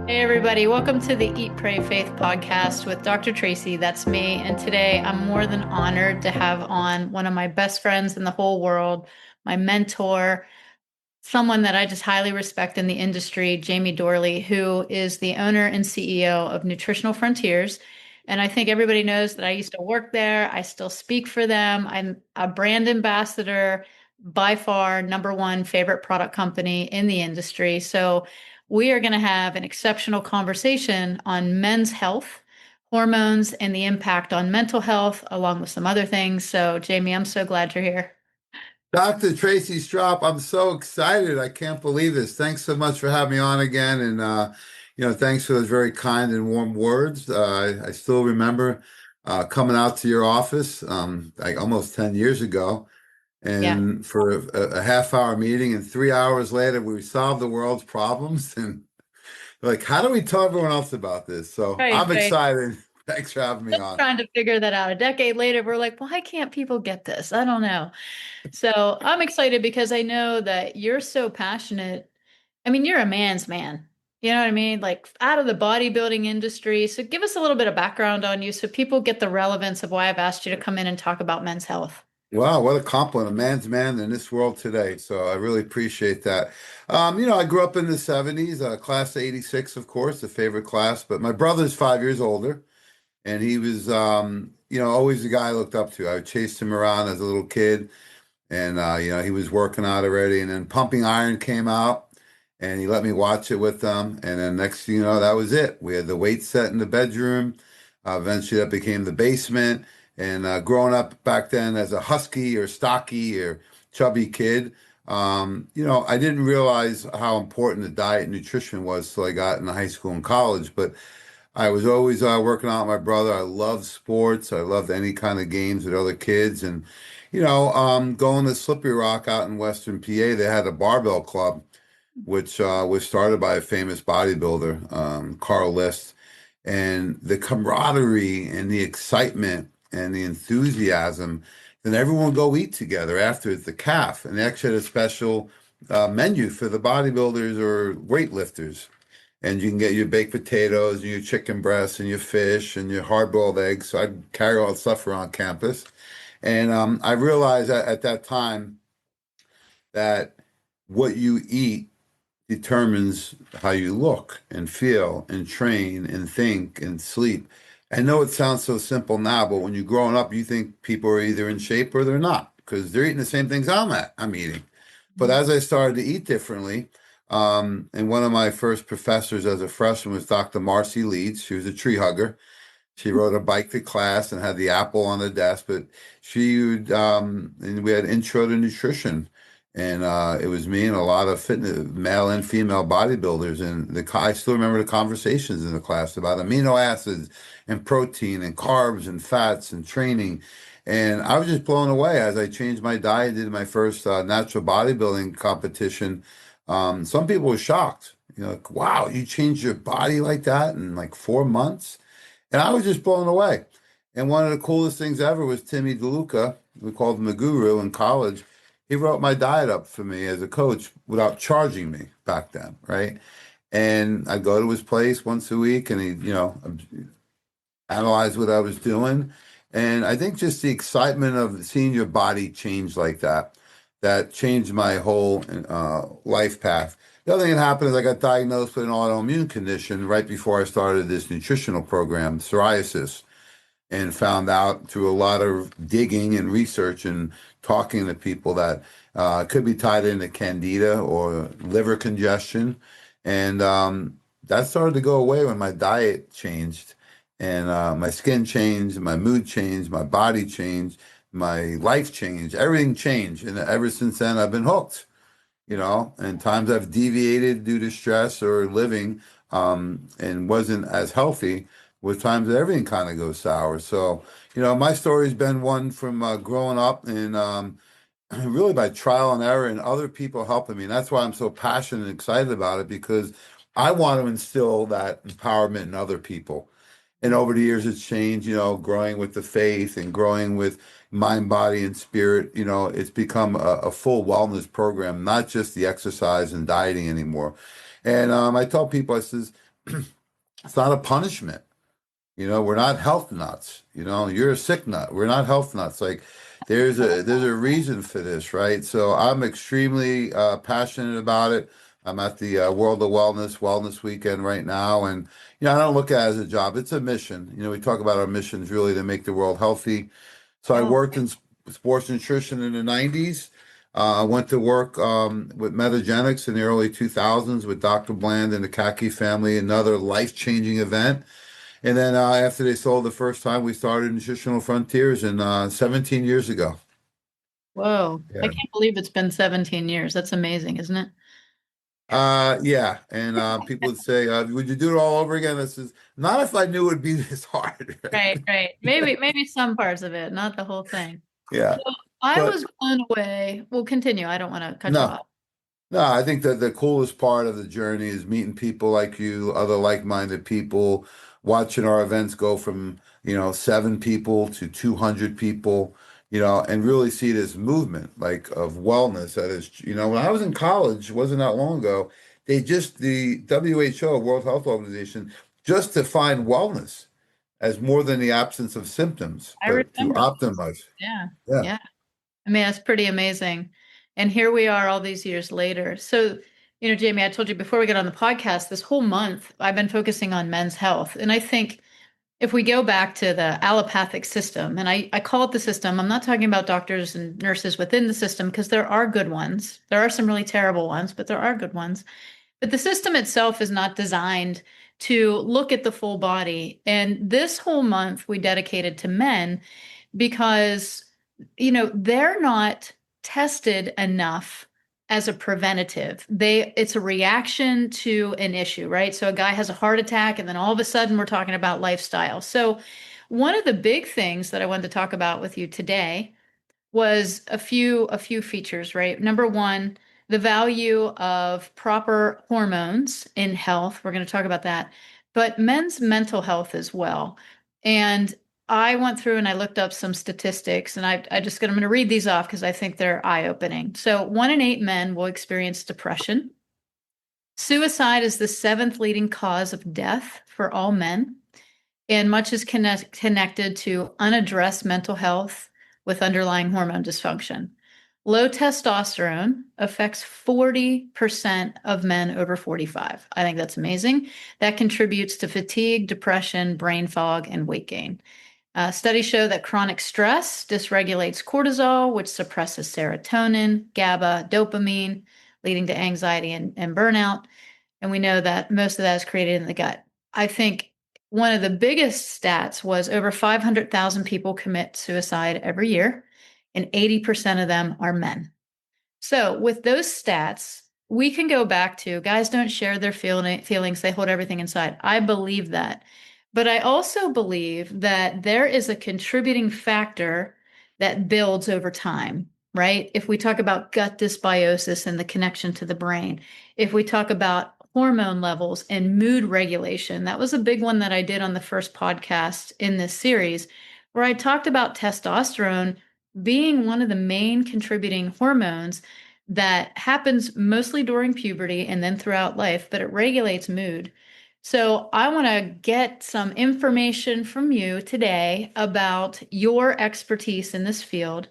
Hey, everybody. Welcome to the Eat, Pray, Faith podcast with Dr. Tracey. That's me. And today I'm more than honored to have on one of my best friends in the whole world, my mentor, someone that I just highly respect in the industry, Jamie Dorley, who is the owner and CEO of Nutritional Frontiers. And I think everybody knows that I used to work there. I still speak for them. I'm a brand ambassador, by far number one favorite product company in the industry. So we are going to have an exceptional conversation on men's health, hormones, and the impact on mental health, along with some other things. So, Jamie, I'm so glad you're here. Dr. Tracy Strop, I'm so excited. I can't believe this. Thanks so much for having me on again. And, thanks for those very kind and warm words. I still remember coming out to your office like almost 10 years ago Yeah. and for a half hour meeting. And 3 hours later, we solved the world's problems. And like, how do we tell everyone else about this? So Right, I'm right. excited. Thanks for having me Still on. trying to figure that out. A decade later, we're like, why can't people get this? I don't know. So I'm excited because I know that you're so passionate. I mean, you're a man's man. You know what I mean? Like out of the bodybuilding industry. So give us a little bit of background on you so people get the relevance of why I've asked you to come in and talk about men's health. Wow, what a compliment, a man's man in this world today. So I really appreciate that. I grew up in the 70s, class of 86, of course, the favorite class, but my brother's 5 years older, and he was, always the guy I looked up to. I chased him around as a little kid, and, he was working out already, and then Pumping Iron came out, and he let me watch it with them. And then next thing you know, that was it. We had the weight set in the bedroom. Eventually, that became the basement. And growing up back then as a husky or stocky or chubby kid, I didn't realize how important the diet and nutrition was till I got into high school and college. But I was always working out with my brother. I loved sports. I loved any kind of games with other kids. And, going to Slippery Rock out in Western PA, they had a barbell club, which was started by a famous bodybuilder, Carl List. And the camaraderie and the excitement and the enthusiasm, then everyone would go eat together after the calf. And they actually had a special menu for the bodybuilders or weightlifters. And you can get your baked potatoes and your chicken breasts and your fish and your hard-boiled eggs. So I'd carry all that stuff around campus. And I realized at that time that what you eat determines how you look and feel and train and think and sleep. I know it sounds so simple now, but when you're growing up, you think people are either in shape or they're not because they're eating the same things I'm eating. But as I started to eat differently, and one of my first professors as a freshman was Dr. Marcy Leeds. She was a tree hugger. She rode a bike to class and had the apple on the desk, but she would, and we had intro to nutrition. And it was me and a lot of fitness, male and female bodybuilders. And I still remember the conversations in the class about amino acids and protein and carbs and fats and training. And I was just blown away as I changed my diet, did my first natural bodybuilding competition. Some people were shocked. Like, wow, you changed your body like that in like 4 months? And I was just blown away. And one of the coolest things ever was Timmy DeLuca. We called him the guru in college. He wrote my diet up for me as a coach without charging me back then, right? And I'd go to his place once a week and he'd, analyze what I was doing. And I think just the excitement of seeing your body change like that, that changed my whole life path. The other thing that happened is I got diagnosed with an autoimmune condition right before I started this nutritional program, psoriasis, and found out through a lot of digging and research and talking to people that it could be tied into candida or liver congestion. And that started to go away when my diet changed and my skin changed, my mood changed, my body changed, my life changed, everything changed. And ever since then, I've been hooked, and times I've deviated due to stress or living and wasn't as healthy with times that everything kind of goes sour. So, my story's been one from growing up and really by trial and error and other people helping me. And that's why I'm so passionate and excited about it because I want to instill that empowerment in other people. And over the years, it's changed, growing with the faith and growing with mind, body, and spirit. It's become a full wellness program, not just the exercise and dieting anymore. And I tell people, I says, It's not a punishment. We're not health nuts. You're a sick nut. We're not health nuts. Like there's a reason for this, right? So I'm extremely passionate about it. I'm at the World of Wellness Weekend right now, and I don't look at it as a job. It's a mission. We talk about our missions really to make the world healthy. So I Oh, worked in sports nutrition in the 90s. I went to work with Metagenics in the early 2000s with Dr. Bland and the Kaki family, another life-changing event. And then after they sold the first time, we started Nutritional Frontiers in 17 years ago. whoa. I Yeah. can't believe it's been 17 years. That's amazing, isn't it? Yeah. And people would say, would you do it all over again? This is not if I knew it would be this hard, Right, right? right. Maybe some parts of it, not the whole thing. Yeah. So I But was blown away. Well, continue. I don't want to cut you no. off. No, I think that the coolest part of the journey is meeting people like you, other like-minded people, watching our events go from, 7 people to 200 people, and really see this movement like of wellness that is, when I was in college, wasn't that long ago, the WHO, World Health Organization, just defined wellness as more than the absence of symptoms, I but to remember this. optimize. Yeah, Yeah. yeah. I mean, that's pretty amazing. And here we are all these years later. So, Jamie, I told you before we got on the podcast, this whole month I've been focusing on men's health. And I think if we go back to the allopathic system, and I call it the system, I'm not talking about doctors and nurses within the system because there are good ones. There are some really terrible ones, but there are good ones. But the system itself is not designed to look at the full body. And this whole month we dedicated to men because they're not tested enough as a preventative. It's a reaction to an issue, right? So a guy has a heart attack and then all of a sudden we're talking about lifestyle. So one of the big things that I wanted to talk about with you today was a few features, right? Number one, the value of proper hormones in health. We're going to talk about that, but men's mental health as well. And I went through and I looked up some statistics, and I'm going to read these off because I think they're eye-opening. So 1 in 8 men will experience depression. Suicide is the seventh leading cause of death for all men, and much is connected to unaddressed mental health with underlying hormone dysfunction. Low testosterone affects 40% of men over 45. I think that's amazing. That contributes to fatigue, depression, brain fog, and weight gain. Studies show that chronic stress dysregulates cortisol, which suppresses serotonin, GABA, dopamine, leading to anxiety and burnout. And we know that most of that is created in the gut. I think one of the biggest stats was over 500,000 people commit suicide every year, and 80% of them are men. So, with those stats, we can go back to guys don't share their feelings, they hold everything inside. I believe that. But I also believe that there is a contributing factor that builds over time, right? If we talk about gut dysbiosis and the connection to the brain, if we talk about hormone levels and mood regulation, that was a big one that I did on the first podcast in this series, where I talked about testosterone being one of the main contributing hormones that happens mostly during puberty and then throughout life, but it regulates mood. So I want to get some information from you today about your expertise in this field,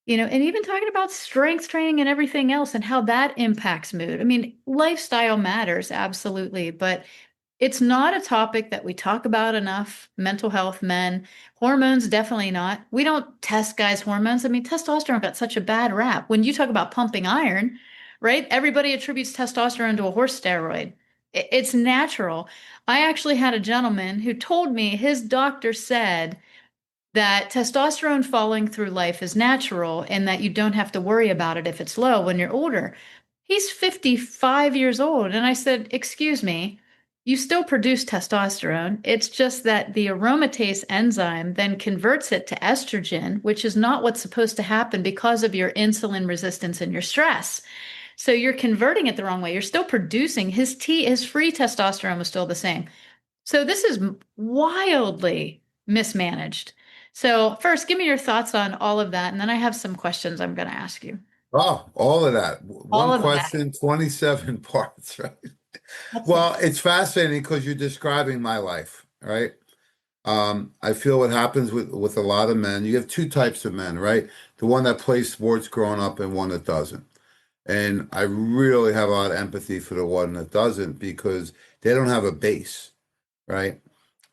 and even talking about strength training and everything else and how that impacts mood. I mean, lifestyle matters, absolutely, but it's not a topic that we talk about enough. Mental health, men, hormones, definitely not. We don't test guys' hormones. I mean, testosterone got such a bad rap. When you talk about pumping iron, right? Everybody attributes testosterone to a horse steroid. It's natural. I actually had a gentleman who told me his doctor said that testosterone falling through life is natural and that you don't have to worry about it if it's low when you're older. He's 55 years old. And I said, excuse me, you still produce testosterone. It's just that the aromatase enzyme then converts it to estrogen, which is not what's supposed to happen because of your insulin resistance and your stress. So you're converting it the wrong way. You're still producing his free testosterone was still the same. So this is wildly mismanaged. So first, give me your thoughts on all of that, and then I have some questions I'm going to ask you. Oh, all of that. All One of that. question, 27 parts, right? That's Well, insane. it's fascinating because you're describing my life, right? I feel what happens with a lot of men. You have two types of men, right? The one that plays sports growing up and one that doesn't. And I really have a lot of empathy for the one that doesn't because they don't have a base, right?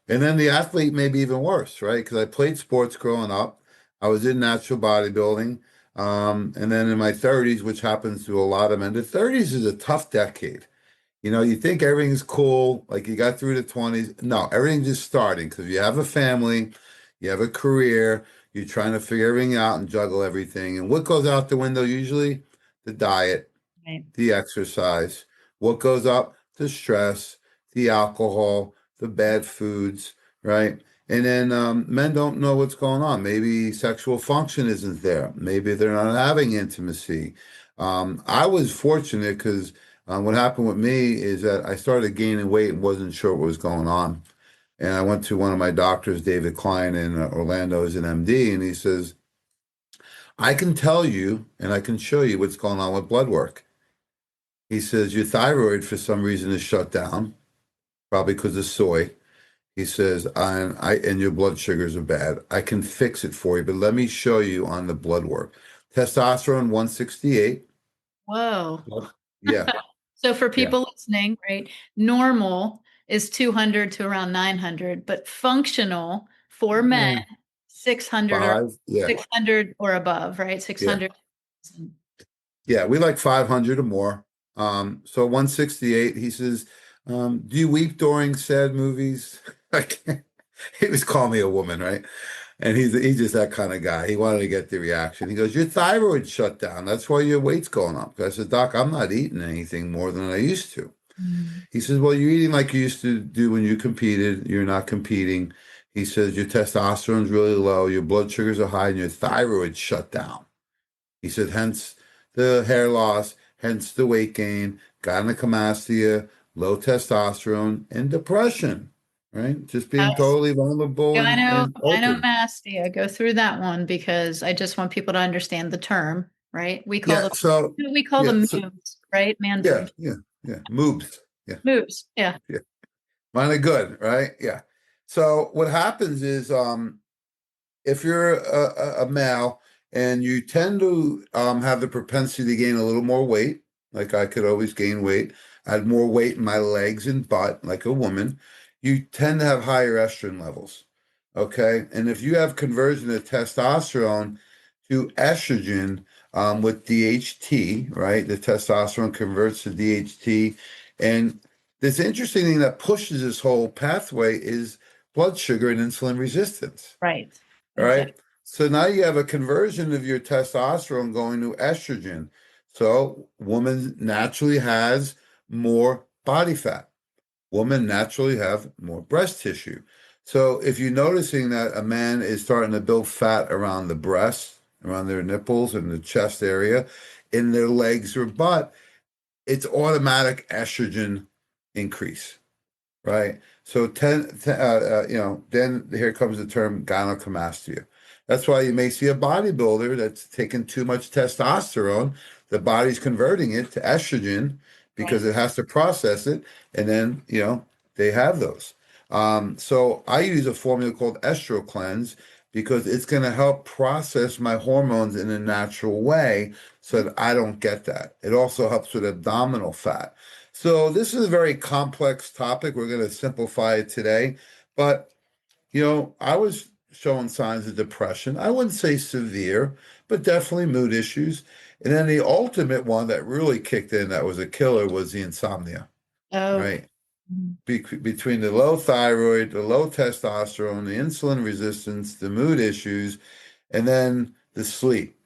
And then the athlete may be even worse, right? Because I played sports growing up. I was in natural bodybuilding. And then in my 30s, which happens to a lot of men, the 30s is a tough decade. You think everything's cool, like you got through the 20s. No, everything's just starting because you have a family, you have a career, you're trying to figure everything out and juggle everything. And what goes out the window usually? The diet, Right. the exercise. What goes up? The stress, the alcohol, the bad foods, right? And then men don't know what's going on. Maybe sexual function isn't there. Maybe they're not having intimacy. I was fortunate because what happened with me is that I started gaining weight and wasn't sure what was going on. And I went to one of my doctors, David Klein in Orlando, as an MD, and he says, I can tell you and I can show you what's going on with blood work. He says, your thyroid for some reason is shut down, probably because of soy. He says, and your blood sugars are bad. I can fix it for you, but let me show you on the blood work. Testosterone 168. Whoa. Yeah, So for yeah. people listening, right, normal is 200 to around 900, but functional for men, Eh, 600 or five. Yeah, 600 or above, right? yeah. 600. Yeah, we like 500 or more. So 168, he says, do you weep during sad movies? I can't. He was calling me a woman, right? And he's just that kind of guy. He wanted to get the reaction. He goes, your thyroid shut down. That's why your weight's going up. I said, Doc, I'm not eating anything more than I used to. Mm. He says, well, you're eating like you used to do when you competed. You're not competing. He says, your testosterone's really low. Your blood sugars are high and your thyroid's shut down. He said, hence the hair loss, hence the weight gain, gynecomastia, low testosterone, and depression, right? Just being Yes. totally vulnerable and open. Gynecomastia. Go through that one because I just want people to understand the term, right? We call Yeah, them so, we call yeah, them so, moves, right? Man yeah, boobs. yeah, yeah, moves. Yeah, Moves. Yeah. yeah. Mine are good, right? Yeah. So what happens is, if you're a male and you tend to have the propensity to gain a little more weight, like I could always gain weight, I had more weight in my legs and butt, like a woman, you tend to have higher estrogen levels. Okay. And if you have conversion of testosterone to estrogen with DHT, right? The testosterone converts to DHT. And this interesting thing that pushes this whole pathway is blood sugar and insulin resistance. Right. All Exactly. right. So now you have a conversion of your testosterone going to estrogen. So woman naturally has more body fat. Women naturally have more breast tissue. So if you're noticing that a man is starting to build fat around the breasts, around their nipples and the chest area, in their legs or butt, it's automatic estrogen increase. Right. So then here comes the term gynecomastia. That's why you may see a bodybuilder that's taking too much testosterone. The body's converting it to estrogen because Right. it has to process it, and then they have those. So I use a formula called Estro Cleanse because it's going to help process my hormones in a natural way so that I don't get that. It also helps with abdominal fat. So this is a very complex topic. We're going to simplify it today. But, I was showing signs of depression. I wouldn't say severe, but definitely mood issues. And then the ultimate one that really kicked in that was a killer was the insomnia, Okay. right? Between the low thyroid, the low testosterone, the insulin resistance, the mood issues, and then the sleep.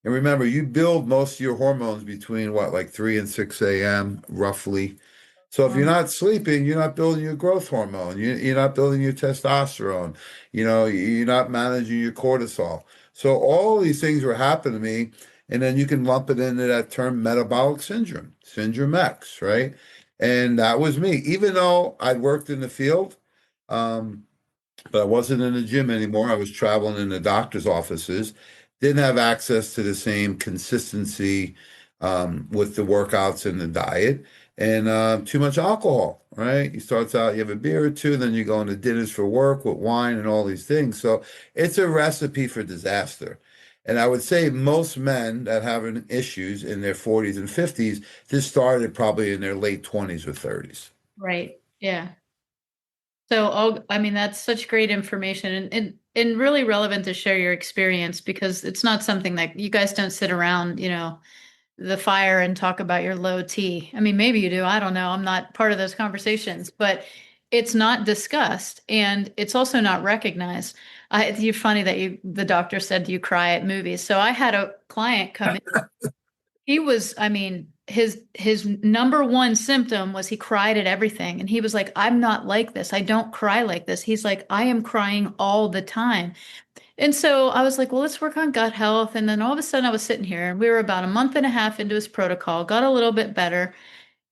And remember, you build most of your hormones between what, like 3 and 6 a.m., roughly. So if you're Um, not sleeping, you're not building your growth hormone. You're not building your testosterone. You're not managing your cortisol. So all these things were happening to me. And then you can lump it into that term metabolic syndrome, syndrome X, right? And that was me. Even though I'd worked in the field, um, but I wasn't in the gym anymore. I was traveling in the doctor's offices. didn't have access to the same consistency with the workouts and the diet, and too much alcohol, right? You starts out, you have a beer or two, then you go into dinners for work with wine and all these things. So it's a recipe for disaster. And I would say most men that having issues in their 40s and 50s just started probably in their late 20s or 30s. Right. Yeah. So, I mean, that's such great information and really relevant to share your experience because it's not something that you guys don't sit around, the fire and talk about your low T. I mean, maybe you do. I don't know. I'm not part of those conversations, but it's not discussed and it's also not recognized. It's funny that the doctor said you cry at movies. So I had a client come in. He was, I mean, his number one symptom was he cried at everything. And he was like, I'm not like this. I don't cry like this. He's like, I am crying all the time. And so I was like, well, let's work on gut health. And then all of a sudden I was sitting here and we were about a month and a half into his protocol, got a little bit better.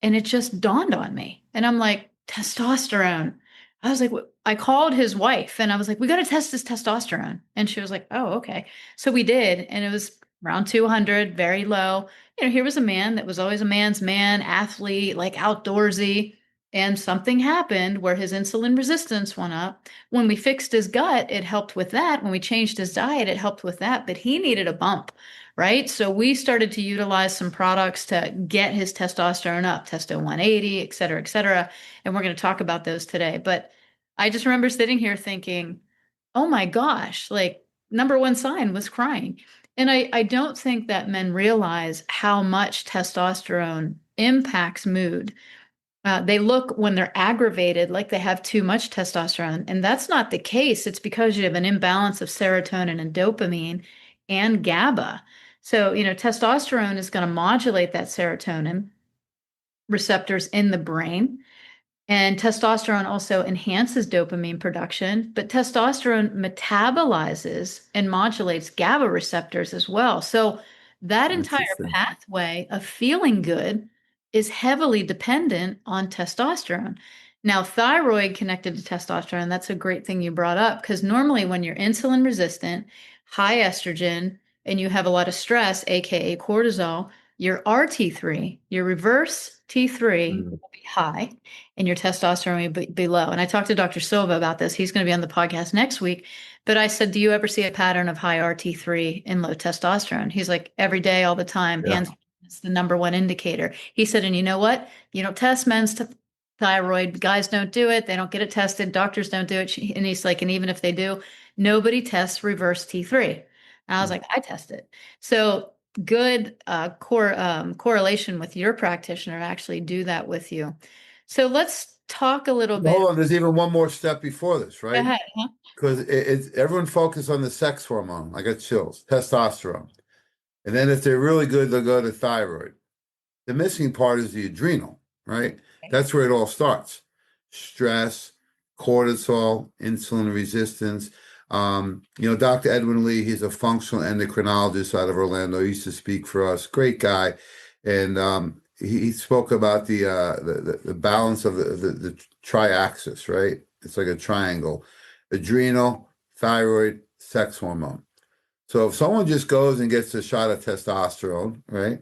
And it just dawned on me. And I'm like, testosterone. I was like, I called his wife and I was like, we got to test this testosterone. And she was like, oh, okay. So we did. And it was around 200, very low. Here was a man that was always a man's man, athlete, like outdoorsy. And something happened where his insulin resistance went up. When we fixed his gut, it helped with that. When we changed his diet, it helped with that. But he needed a bump, right? So we started to utilize some products to get his testosterone up, Testo 180, et cetera, et cetera. And we're going to talk about those today. But I just remember sitting here thinking, oh my gosh, like number one sign was crying. And I don't think that men realize how much testosterone impacts mood. They look when they're aggravated like they have too much testosterone, and that's not the case. It's because you have an imbalance of serotonin and dopamine and GABA. So, testosterone is going to modulate that serotonin receptors in the brain. And testosterone also enhances dopamine production, but testosterone metabolizes and modulates GABA receptors as well. So that entire Interesting. pathway of feeling good is heavily dependent on testosterone. Now, thyroid connected to testosterone, that's a great thing you brought up because normally when you're insulin resistant, high estrogen, and you have a lot of stress, aka cortisol, your RT3, your reverse T3 Mm. will be high and your testosterone will be low. And I talked to Dr. Silva about this. He's going to be on the podcast next week. But I said, do you ever see a pattern of high RT3 and low testosterone? He's like, every day, all the time, Yeah. hands. It's the number one indicator. He said, and you know what? You don't test men's thyroid. Guys don't do it. They don't get it tested. Doctors don't do it. And he's like, and even if they do, nobody tests reverse T3. And I was Mm. like, I test it. So good correlation with your practitioner to actually do that with you. So let's talk a little bit. Hold on, there's even one more step before this, Go right? ahead, huh? Because it's everyone focus on the sex hormone. I got chills, testosterone. And then if they're really good, they'll go to thyroid. The missing part is the adrenal, right? That's where it all starts. Stress, cortisol, insulin resistance. Dr. Edwin Lee, he's a functional endocrinologist out of Orlando. He used to speak for us. Great guy. And he spoke about the balance of the triaxis, right? It's like a triangle. Adrenal, thyroid, sex hormone. So if someone just goes and gets a shot of testosterone, right?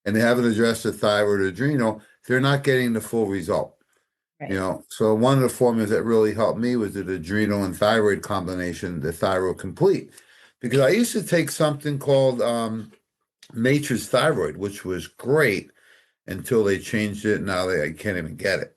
And they haven't addressed the thyroid or adrenal, they're not getting the full result. Right. So one of the formulas that really helped me was the adrenal and thyroid combination, the thyroid complete. Because I used to take something called Nature's Thyroid, which was great until they changed it. Now I can't even get it.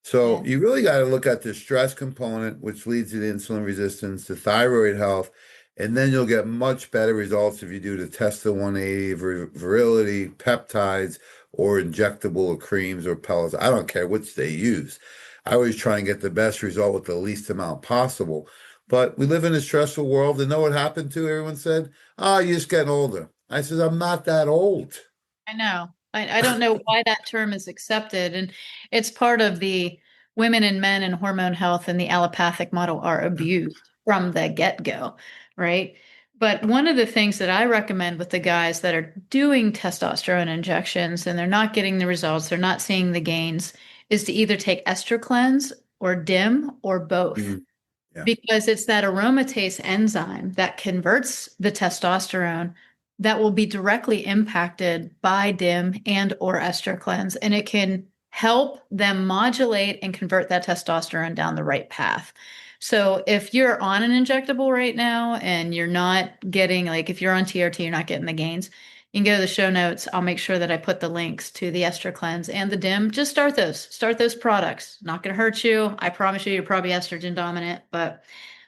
So Yeah. you really got to look at the stress component, which leads to the insulin resistance, the thyroid health, and then you'll get much better results if you do the Testo 180, virility, peptides, or injectable or creams or pellets. I don't care which they use. I always try and get the best result with the least amount possible. But we live in a stressful world, and know what happened to? Everyone said, "Oh, you're just getting older." I said, "I'm not that old." I know. I don't know why that term is accepted. And it's part of the women and men and hormone health and the allopathic model are abused from the get-go, right? But one of the things that I recommend with the guys that are doing testosterone injections and they're not getting the results, they're not seeing the gains, is to either take Ester Cleanse or DIM or both. Mm. Yeah. because it's that aromatase enzyme that converts the testosterone that will be directly impacted by DIM and or ester cleanse, and it can help them modulate and convert that testosterone down the right path. So if you're on an injectable right now and you're not getting, like if you're on TRT, you're not getting the gains, you can go to the show notes. I'll make sure that I put the links to the ester cleanse and the DIM. Just start those. Start those products. Not going to hurt you. I promise you, you're probably estrogen dominant. But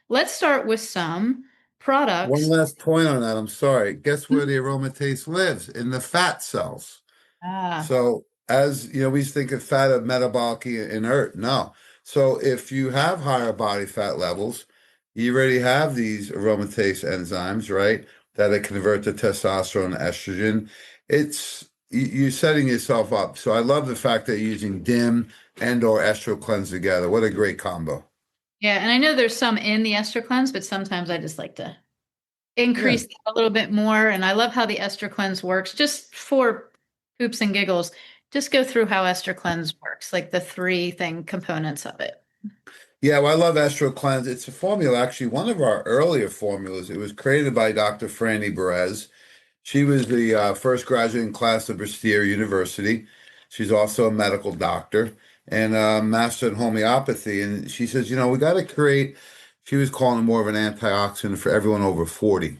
let's start with some One products. last point on that. I'm sorry. Guess where the aromatase lives? In the fat cells. Ah, So, as you know, we think of fat as metabolically inert. No. So, if you have higher body fat levels, you already have these aromatase enzymes, right? That it convert to testosterone and estrogen. You're setting yourself up. So, I love the fact that you're using DIM and or estro cleanse together. What a great combo. yeah. And I know there's some in the ester cleanse, but sometimes I just like to Yeah. increase that a little bit more. And I love how the ester cleanse works. Just for hoops and giggles, just go through how ester cleanse works, like the three thing components of it. Yeah, well, I love Estro Cleanse. It's a formula, actually, one of our earlier formulas. It was created by Dr. Franny Perez. She was the first graduating class of Bristol University. She's also a medical doctor and a master in homeopathy. And she says, we got to create, she was calling it more of an antioxidant for everyone over 40.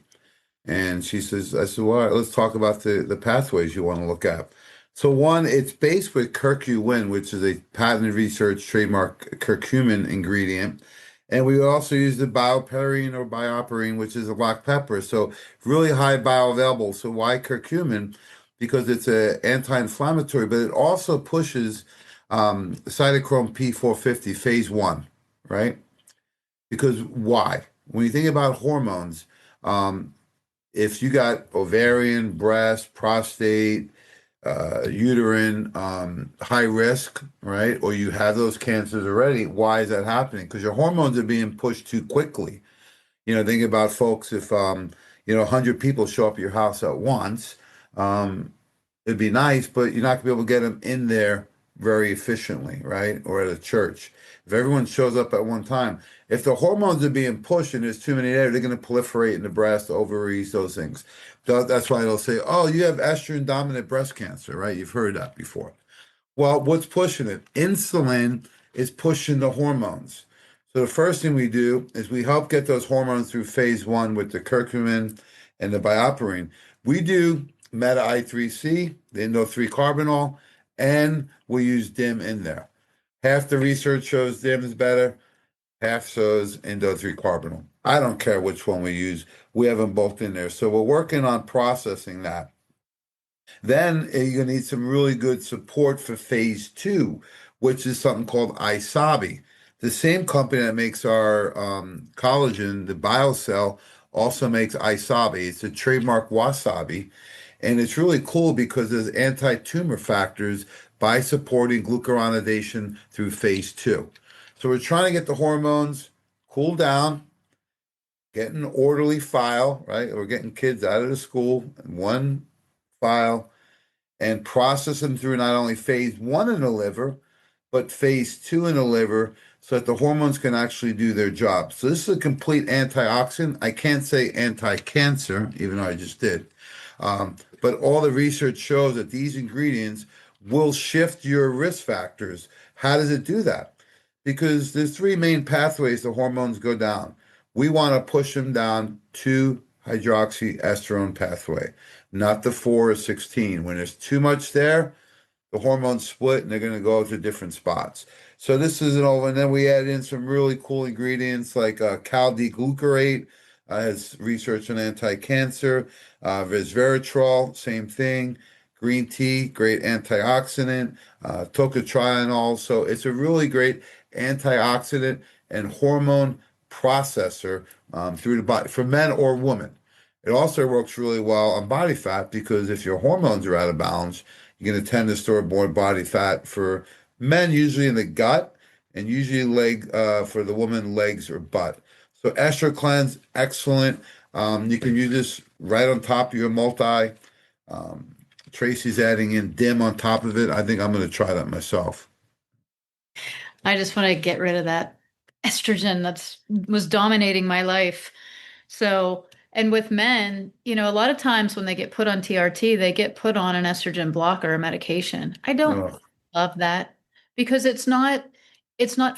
And she says, I said, well, all right, let's talk about the pathways you want to look at. So one, it's based with curcumin, which is a patented research trademark curcumin ingredient. And we also use the bioperine or bioperine, which is a black pepper. So really high bioavailable. So why curcumin? Because it's an anti-inflammatory, but it also pushes cytochrome P450 phase one, right? Because why? When you think about hormones, um, if you got ovarian, breast, prostate, uterine, high risk, right? Or you have those cancers already, why is that happening? Because your hormones are being pushed too quickly. Think about folks if 100 people show up at your house at once, um, it'd be nice, but you're not gonna be able to get them in there very efficiently, right? Or at a church. If everyone shows up at one time, if the hormones are being pushed and there's too many there, they're going to proliferate in the breast, ovaries, those things. So that's why they'll say, "Oh, you have estrogen dominant breast cancer," right? You've heard that before. Well, what's pushing it? Insulin is pushing the hormones. So the first thing we do is we help get those hormones through phase one with the curcumin and the bioperine. We do meta I3C, the indo 3 carbinol, and we use DIM in there. Half the research shows DIM is better, half shows indo 3 carbinol. I don't care which one we use. We have them both in there. So we're working on processing that. Then you're going to need some really good support for phase two, which is something called Isabi. The same company that makes our collagen, the BioCell, also makes Isabi. It's a trademark wasabi. And it's really cool because there's anti-tumor factors by supporting glucuronidation through phase two. So we're trying to get the hormones cool down, get an orderly file, right? We're getting kids out of the school, one file and process them through not only phase one in the liver, but phase two in the liver so that the hormones can actually do their job. So this is a complete antioxidant. I can't say anti-cancer, even though I just did. But all the research shows that these ingredients will shift your risk factors. How does it do that? Because there's three main pathways the hormones go down. We want to push them down to hydroxyestrone pathway, not the 4 or 16. When there's too much there, the hormones split and they're going to go to different spots. So this is an over, and then we add in some really cool ingredients like caldiglucarate, has research on anti-cancer, resveratrol, same thing, green tea, great antioxidant, tocotrienol. So it's a really great antioxidant and hormone processor through the body for men or women. It also works really well on body fat because if your hormones are out of balance, you're going to tend to store more body fat for men, usually in the gut, and usually for the woman, legs or butt. So Ester Cleanse, excellent. You can use this right on top of your multi. Um, Tracey's adding in DIM on top of it. I think I'm going to try that myself. I just want to get rid of that estrogen that's was dominating my life. So, and with men, a lot of times when they get put on TRT, they get put on an estrogen blocker or medication. I don't Oh, love that because it's not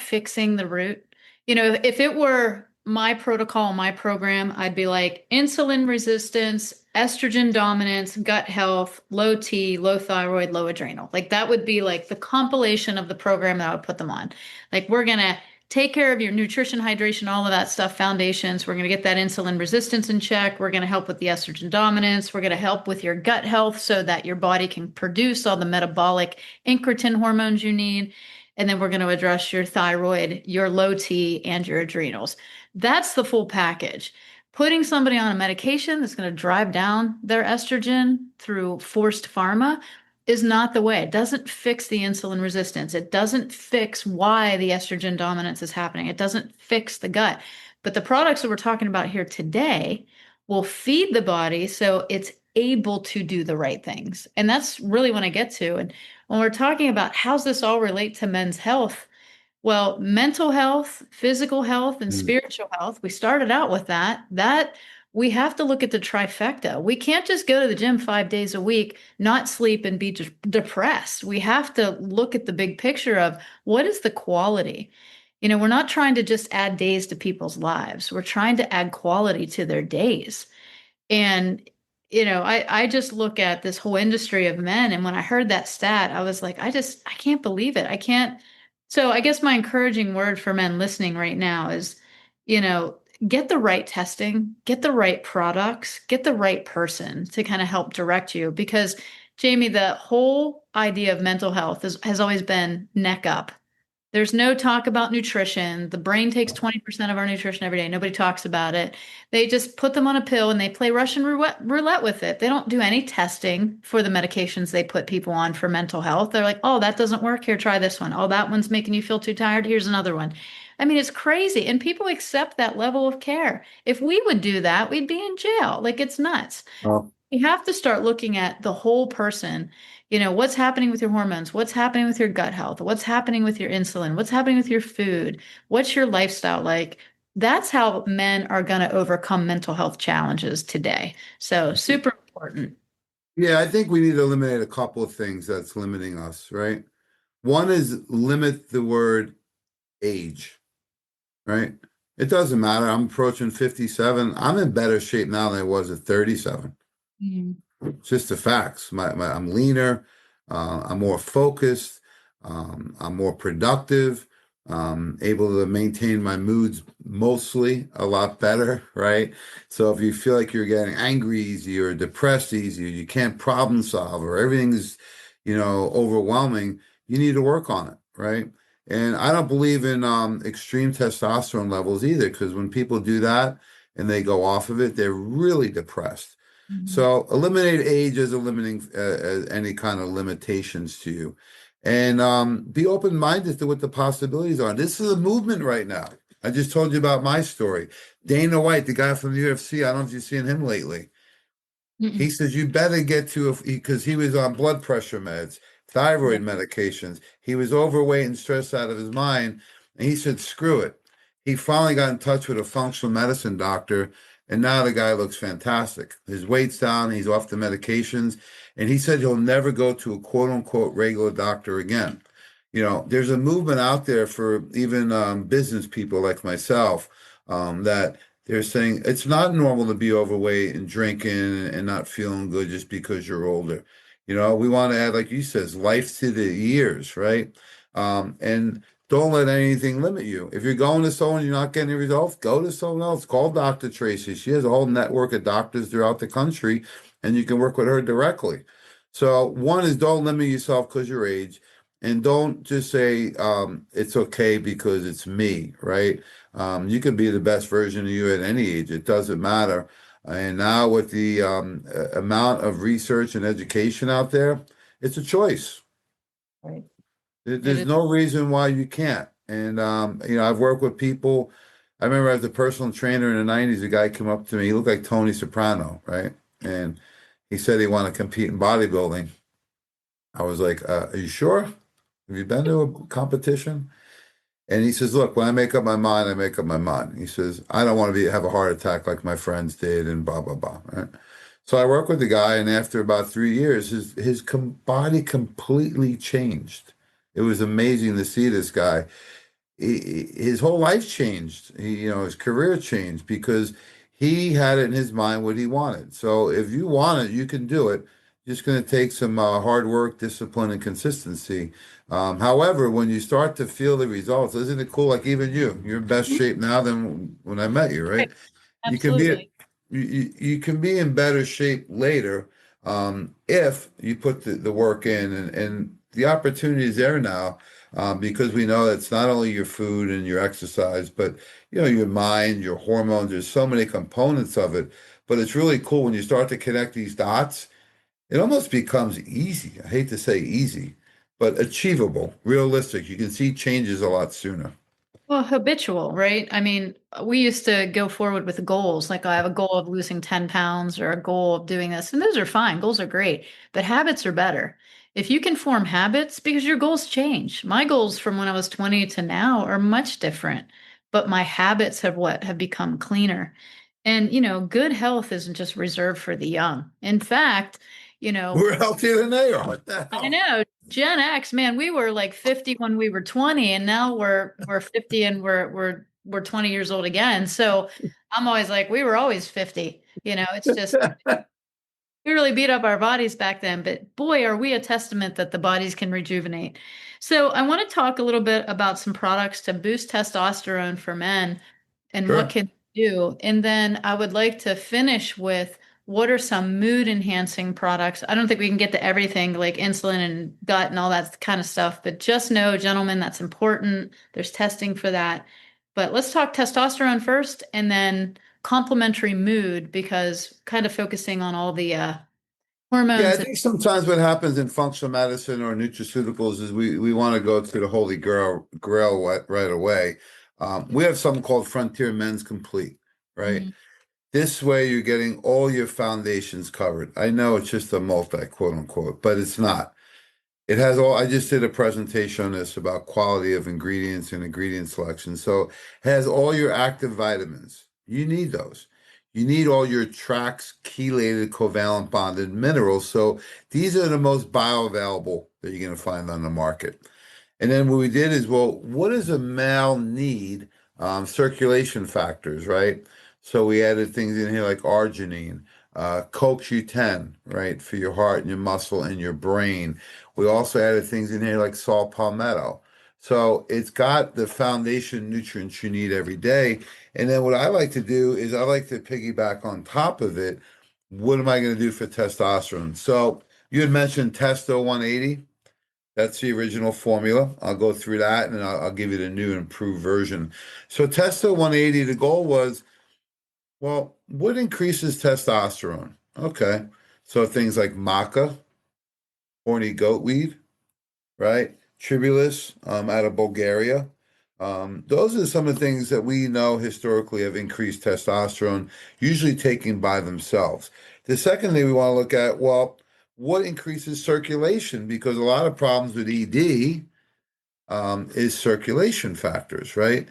fixing the root. If it were my protocol, my program, I'd be like insulin resistance, estrogen dominance, gut health, low T, low thyroid, low adrenal. Like that would be like the compilation of the program that I would put them on. Like we're gonna take care of your nutrition, hydration, all of that stuff, foundations. We're going to get that insulin resistance in check. We're going to help with the estrogen dominance. We're going to help with your gut health so that your body can produce all the metabolic incretin hormones you need. And then we're going to address your thyroid, your low T, and your adrenals. That's the full package. Putting somebody on a medication that's going to drive down their estrogen through forced pharma is not the way. It doesn't fix the insulin resistance. It doesn't fix why the estrogen dominance is happening. It doesn't fix the gut. But the products that we're talking about here today will feed the body so it's able to do the right things. And that's really what I get to. And when we're talking about how's this all relate to men's health, well, mental health, physical health, and mm. spiritual health, we started out with that. That we have to look at the trifecta. We can't just go to the gym 5 days a week, not sleep, and be depressed. We have to look at the big picture of what is the quality. We're not trying to just add days to people's lives. We're trying to add quality to their days. And, I just look at this whole industry of men. And when I heard that stat, I was like, I can't believe it. I can't. So I guess my encouraging word for men listening right now is, you know, get the right testing, get the right products, get the right person to kind of help direct you. Because, Jamie, the whole idea of mental health has always been neck up. There's no talk about nutrition. The brain takes 20% of our nutrition every day. Nobody talks about it. They just put them on a pill and they play Russian roulette with it. They don't do any testing for the medications they put people on for mental health. They're like, oh, that doesn't work. Here, try this one. Oh, that one's making you feel too tired. Here's another one. I mean, it's crazy. And people accept that level of care. If we would do that, we'd be in jail. Like, it's nuts. Oh, You have to start looking at the whole person. What's happening with your hormones? What's happening with your gut health? What's happening with your insulin? What's happening with your food? What's your lifestyle like? That's how men are going to overcome mental health challenges today. So, super important. yeah, I think we need to eliminate a couple of things that's limiting us, right? One is limit the word age, right? It doesn't matter. I'm approaching 57. I'm in better shape now than I was at 37. Mhm. It's just the facts. I'm leaner. I'm more focused. I'm more productive. Able to maintain my moods mostly a lot better, right? So if you feel like you're getting angry easy or depressed easy, you can't problem solve or everything's, overwhelming, you need to work on it, right? And I don't believe in extreme testosterone levels either, because when people do that and they go off of it, they're really depressed. Mhm. So eliminate age as eliminating as any kind of limitations to you, and be open-minded to what the possibilities are. This is a movement right now. I just told you about my story. Dana White, the guy from the UFC. I don't know if you've seen him lately. He Mm-mm. says you better get to because he was on blood pressure meds, thyroid Yeah. medications. He was overweight and stressed out of his mind, and he said, "Screw it." He finally got in touch with a functional medicine doctor, and now the guy looks fantastic. His weight's down, he's off the medications, and he said he'll never go to a quote unquote regular doctor again. There's a movement out there for even business people like myself that they're saying it's not normal to be overweight and drinking and not feeling good just because you're older. We want to add, like you says, life to the years, right? And don't let anything limit you. If you're going to someone you're not getting results, go to someone else. Call Dr. Tracey. She has a whole network of doctors throughout the country, and you can work with her directly. So one is don't limit yourself because your age, and don't just say it's okay because it's me, right? You can be the best version of you at any age. It doesn't matter. And now with the amount of research and education out there, it's a choice. Right. It There's is. no reason why you can't. And I've worked with people. I remember as a personal trainer in the '90s, a guy came up to me. He looked like Tony Soprano, right? And he said he wanted to compete in bodybuilding. I was like, "Are you sure? Have you been to a competition?" And he says, look, when I make up my mind, I make up my mind. He says, I don't want to have a heart attack like my friends did and blah, blah, blah. Right? So I work with the guy, and after about 3 years, his body completely changed. It was amazing to see this guy. His whole life changed. His career changed because he had it in his mind what he wanted. So if you want it, you can do it. Just going to take some hard work, discipline, and consistency. However, when you start to feel the results, isn't it cool? Like even you're in best Mhm. shape now than when I met you, Right. right? You can be Absolutely. you can be in better shape later if you put the work in, and the opportunity is there now because we know it's not only your food and your exercise, but your mind, your hormones. There's so many components of it, but it's really cool when you start to connect these dots. It almost becomes easy. I hate to say easy, but achievable, realistic. You can see changes a lot sooner. Well, habitual, right? I mean, we used to go forward with goals. Like I have a goal of losing 10 pounds or a goal of doing this. And those are fine. Goals are great, but habits are better. If you can form habits, because your goals change. My goals from when I was 20 to now are much different, but my habits have become cleaner. And, good health isn't just reserved for the young. In fact, you know, We're healthier than they are. What the I hell? know Gen X, man, we were like 50 when we were 20, and now we're 50 and we're 20 years old again. So I'm always like, we were always 50. It's just we really beat up our bodies back then, but boy, are we a testament that the bodies can rejuvenate. So I want to talk a little bit about some products to boost testosterone for men and what Sure. can you do. And then I would like to finish with what are some mood enhancing products. I don't think we can get to everything like insulin and gut and all that kind of stuff, but just know, gentlemen, that's important. There's testing for that. But let's talk testosterone first and then complementary mood because kind of focusing on all the Yeah, I hormones. think sometimes what happens in functional medicine or nutraceuticals is we want to go to the holy grail right away. We have something called Frontier Men's Complete, right? Mhm. This way you're getting all your foundations covered. I know it's just a multi, quote unquote, but it's not. It has all, I just did a presentation on this about quality of ingredients and ingredient selection. So it has all your active vitamins. You need those. You need all your TRAX chelated covalent bonded minerals. So these are the most bioavailable that you're going to find on the market. And then what we did is, well, what does a male need? Circulation factors, right? So we added things in here like arginine, CoQ10, right, for your heart and your muscle and your brain. We also added things in here like saw palmetto. So it's got the foundation nutrients you need every day. And then what I like to do is I like to piggyback on top of it. What am I going to do for testosterone? So you had mentioned Testo 180. That's the original formula. I'll go through that and I'll give you the new improved version. So Testo 180, the goal was, well, what increases testosterone? Okay. So things like maca, horny goatweed, right? Tribulus out of Bulgaria. Those are some of the things that we know historically have increased testosterone, usually taken by themselves. The second thing we want to look at, well, what increases circulation? Because a lot of problems with ED is circulation factors, right?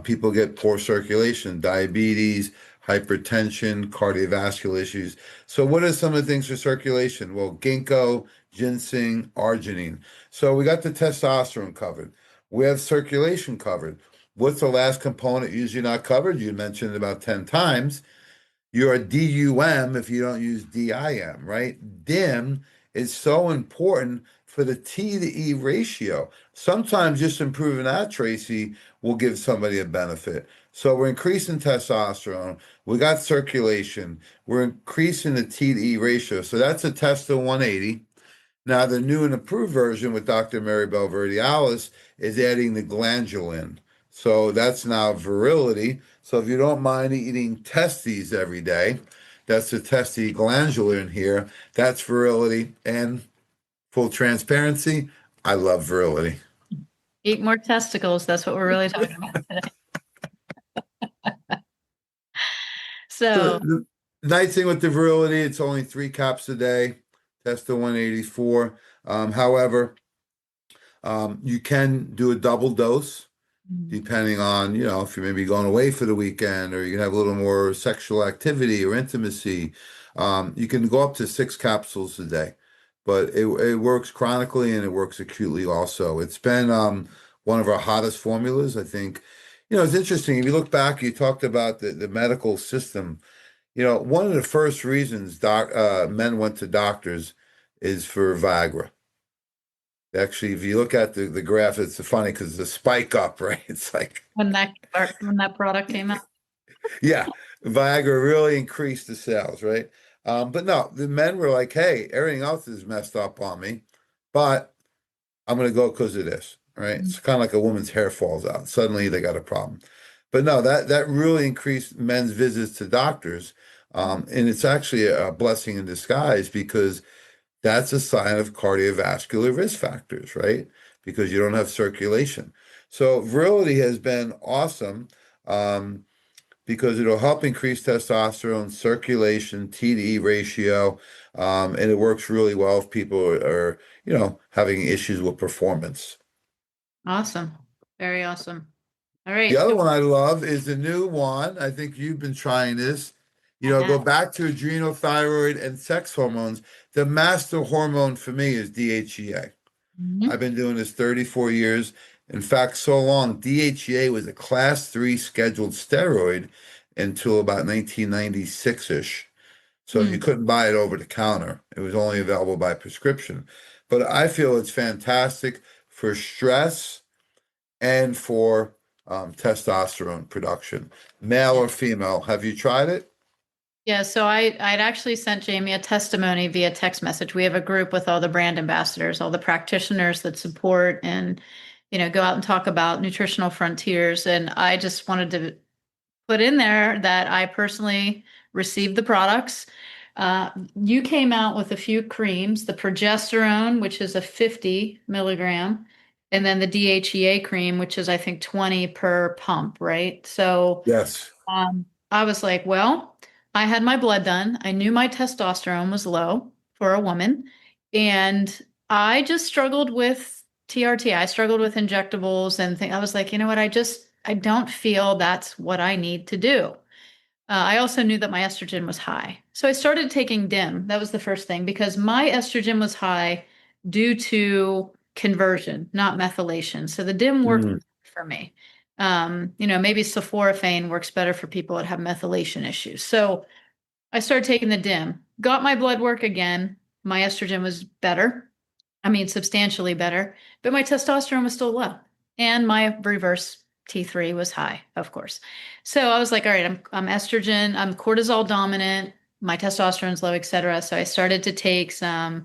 People get poor circulation, diabetes, hypertension, cardiovascular issues. So, what are some of the things for circulation? Well, ginkgo, ginseng, arginine. So, we got the testosterone covered. We have circulation covered. What's the last component usually not covered? You mentioned it about 10 times. You're a DUM if you don't use DIM, right? DIM is so important for the T to E ratio. Sometimes just improving that, Tracy, will give somebody a benefit. So we're increasing testosterone. We got circulation. We're increasing the T to E ratio. So that's a test of 180. Now, the new and improved version with Dr. Mary Belverdialis is adding the glandulin. So that's now virility. So if you don't mind eating testes every day, that's the testy glandular in here. That's virility. And full transparency, I love virility. Eat more testicles. That's what we're really talking about today. So So, the nice thing with the virility, it's only 3 caps a day. That's the 184. However, you can do a double dose. Mm. depending on, if you're maybe going away for the weekend or you can have a little more sexual activity or intimacy. You can go up to 6 capsules a day, but it works chronically and it works acutely also. It's been one of our hottest formulas, I think. It's interesting. If you look back, you talked about the medical system. One of the first reasons men went to doctors is for Viagra. Actually, if you look at the graph, it's funny because it's a spike up, right? It's like, When that product came out. yeah, Viagra really increased the sales, right? But no, the men were like, hey, everything else is messed up on me, but I'm going to go because of this, right? Mm. It's kind of like a woman's hair falls out. Suddenly they got a problem. But no, that really increased men's visits to doctors. And it's actually a blessing in disguise because that's a sign of cardiovascular risk factors, right? Because you don't have circulation. So virility has been awesome because it'll help increase testosterone, circulation, T to E ratio, and it works really well if people are, having issues with performance. Awesome. Very awesome. All The right. other one I love is the new one. I think you've been trying this. I Go have. back to adrenal, thyroid, and sex hormones. The master hormone for me is DHEA. I've Mhm. been doing this 34 years. In fact, so long, DHEA was a class 3 scheduled steroid until about 1996-ish. So you Mm. couldn't buy it over the counter. It was only available by prescription. But I feel it's fantastic for stress and for testosterone production, male Yeah. or female. Have you tried it? Yeah, so I'd actually sent Jamie a testimony via text message. We have a group with all the brand ambassadors, all the practitioners that support and go out and talk about Nutritional Frontiers. And I just wanted to put in there that I personally received the products. You came out with a few creams, the progesterone, which is a 50 milligram, and then the DHEA cream, which is I think 20 per pump, right? So Yes. I was like, well, I had my blood done. I knew my testosterone was low for a woman. And I just struggled with TRT. I struggled with injectables and I was like, you know what? I don't feel that's what I need to do. I also knew that my estrogen was high. So I started taking DIM. That was the first thing because my estrogen was high due to conversion, not methylation. So the DIM worked Mm. for me. Maybe sulforaphane works better for people that have methylation issues. So I started taking the DIM, got my blood work again. My estrogen was better. I mean, substantially better, but my testosterone was still low. And my reverse T3 was high, of course. So I was like, all right, I'm estrogen, I'm cortisol dominant, my testosterone's low, et cetera. So I started to take some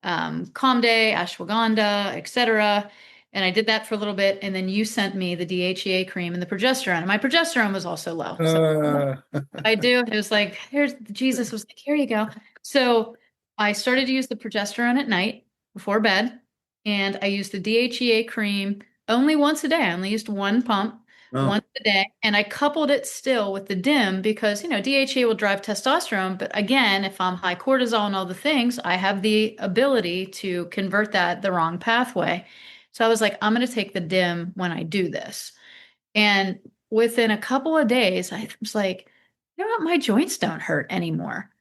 Comday, ashwagandha, et cetera. And I did that for a little bit. And then you sent me the DHEA cream and the progesterone. And my progesterone was also low. So Uh, I do. It was like, here's Jesus was like, here you go. So I started to use the progesterone at night before bed, and I used the DHEA cream only once a day. I only used one pump no. once a day, and I coupled it still with the DIM because DHEA will drive testosterone, but again, if I'm high cortisol and all the things, I have the ability to convert that the wrong pathway. So I was like, I'm going to take the DIM when I do this. And within a couple of days, I was like, you know what? My joints don't hurt anymore.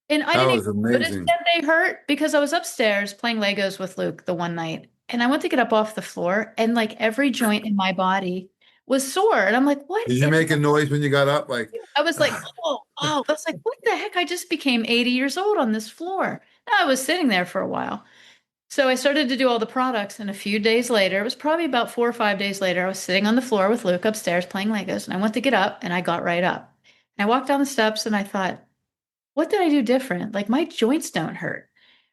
And I That didn't even was notice amazing. that they hurt because I was upstairs playing Legos with Luke the one night. And I went to get up off the floor, and like every joint in my body was sore. And I'm like, what Did you is make a noise when you got up? Like, I was like, oh, oh, I was like, what the heck? I just became 80 years old on this floor. I was sitting there for a while. So I started to do all the products, and a few days later, it was probably about 4 or 5 days later, I was sitting on the floor with Luke upstairs playing Legos, and I went to get up, and I got right up. And I walked down the steps, and I thought, what did I do different? Like my joints don't hurt.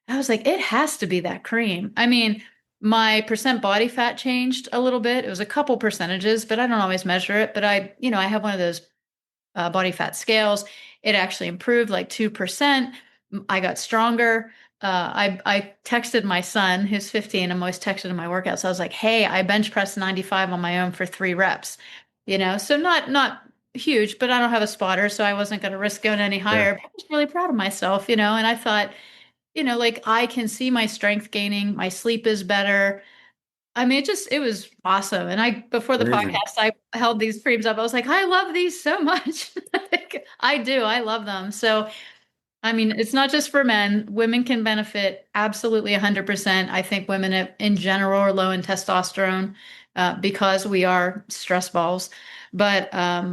I was like, it has to be that cream. I mean, my percent body fat changed a little bit. It was a couple percentages, but I don't always measure it. But I have one of those body fat scales. It actually improved like 2%. I got stronger. I texted my son, who's 15. I'm always texting him my workouts. I was like, hey, I bench pressed 95 on my own for 3 reps. So not huge, but I don't have a spotter, so I wasn't going to risk going any yeah. higher. But I was really proud of myself, and I thought, like I can see my strength gaining, my sleep is better. I mean, it was awesome. And before the Amazing. podcast, I held these creams up. I was like, I love these so much. I do. I love them. So, I mean, it's not just for men. Women can benefit absolutely 100%. I think women in general are low in testosterone because we are stress balls. But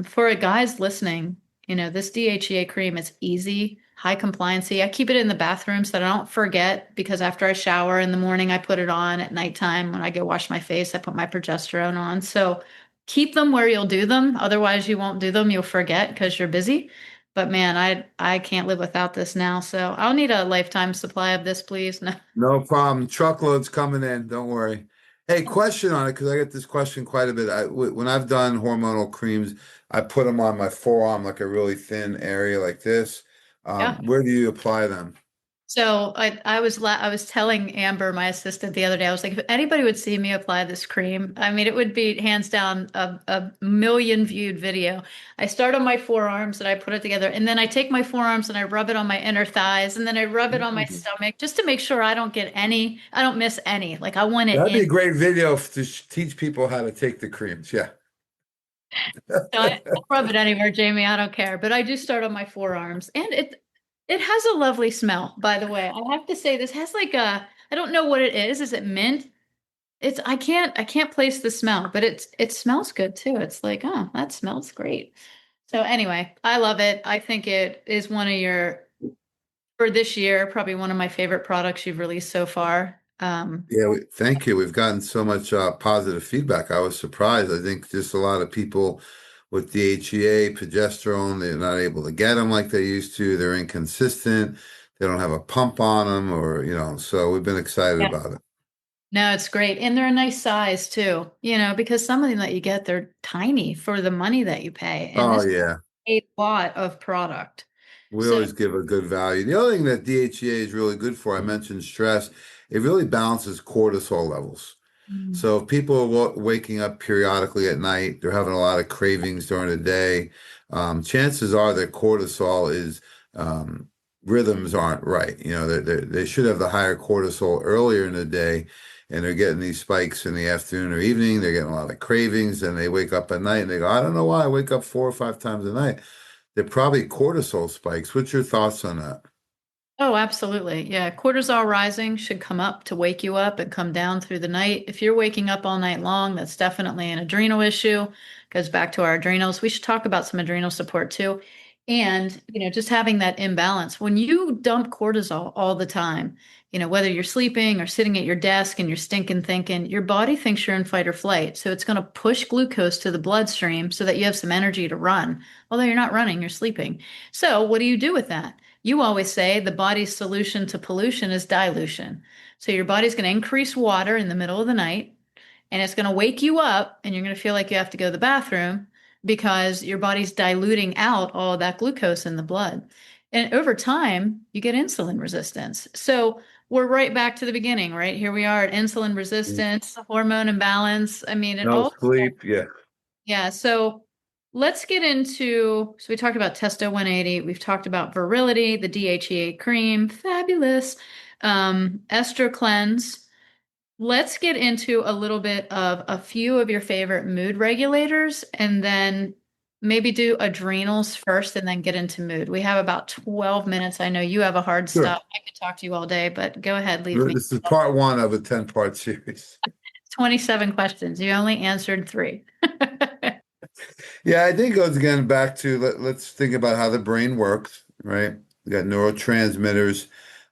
for guys listening, this DHEA cream is easy, high compliancy. I keep it in the bathroom so that I don't forget because after I shower in the morning, I put it on. At nighttime, when I go wash my face, I put my progesterone on. So keep them where you'll do them. Otherwise, you won't do them. You'll forget because you're busy. But man, I can't live without this now. So I'll need a lifetime supply of this, please. No. No problem. Truckloads coming in. Don't worry. Hey, question on it because I get this question quite a bit. When I've done hormonal creams, I put them on my forearm, like a really thin area like this. Yeah. Where do you apply them? So I was telling Amber, my assistant, the other day, I was like, if anybody would see me apply this cream, I mean, it would be hands down a million viewed video. I start on my forearms and I put it together, and then I take my forearms and I rub it on my inner thighs, and then I rub it on my Mm. stomach just to make sure I don't miss any. Like I want it That'd be in. a great video to teach people how to take the creams. Yeah. So I'll rub it anywhere, Jamie. I don't care. But I do start on my forearms. And it has a lovely smell, by the way. I have to say this has like I don't know what it is. Is it mint? It's I can't place the smell, but it smells good too. It's like, oh, that smells great. So anyway, I love it. I think it is one of your for this year, probably one of my favorite products you've released so far. Yeah, thank you. We've gotten so much positive feedback. I was surprised. I think just a lot of people with DHEA, progesterone, they're not able to get them like they used to. They're inconsistent. They don't have a pump on them, or, so we've been excited Yeah. about it. No, it's great. And they're a nice size too, because some of them that you get, they're tiny for the money that you pay. And Oh, this is yeah. a lot of product. We So, always give a good value. The other thing that DHEA is really good for, I mentioned stress, it really balances cortisol levels. mm, So if people are waking up periodically at night, they're having a lot of cravings during the day. Chances are that cortisol is rhythms aren't right. They should have the higher cortisol earlier in the day, and they're getting these spikes in the afternoon or evening. They're getting a lot of cravings, and they wake up at night and they go, I don't know why I wake up 4 or 5 times a night. They're probably cortisol spikes. What's your thoughts on that? oh, absolutely. Yeah. Cortisol rising should come up to wake you up and come down through the night. If you're waking up all night long, that's definitely an adrenal issue. Goes back to our adrenals. We should talk about some adrenal support too. And, just having that imbalance. When you dump cortisol all the time, whether you're sleeping or sitting at your desk and you're stinking thinking, your body thinks you're in fight or flight. So it's going to push glucose to the bloodstream so that you have some energy to run. Although you're not running, you're sleeping. So what do you do with that? You always say the body's solution to pollution is dilution. So your body's going to increase water in the middle of the night and it's going to wake you up and you're going to feel like you have to go to the bathroom because your body's diluting out all of that glucose in the blood. And over time, you get insulin resistance. So we're right back to the beginning, right? Here we are at insulin resistance, hormone imbalance. I mean, it No all. sleep. Yeah. Yeah, so let's get into. So we talked about Testo 180. We've talked about virility, the DHEA cream, fabulous. Ester cleanse. Let's get into a little bit of a few of your favorite mood regulators and then maybe do adrenals first and then get into mood. We have about 12 minutes. I know you have a hard Sure. stop. I could talk to you all day, but go ahead, leave me. This is part one of a 10-part series. 27 questions. You only answered three. Yeah, I think it goes again back to let's think about how the brain works, right? We got neurotransmitters,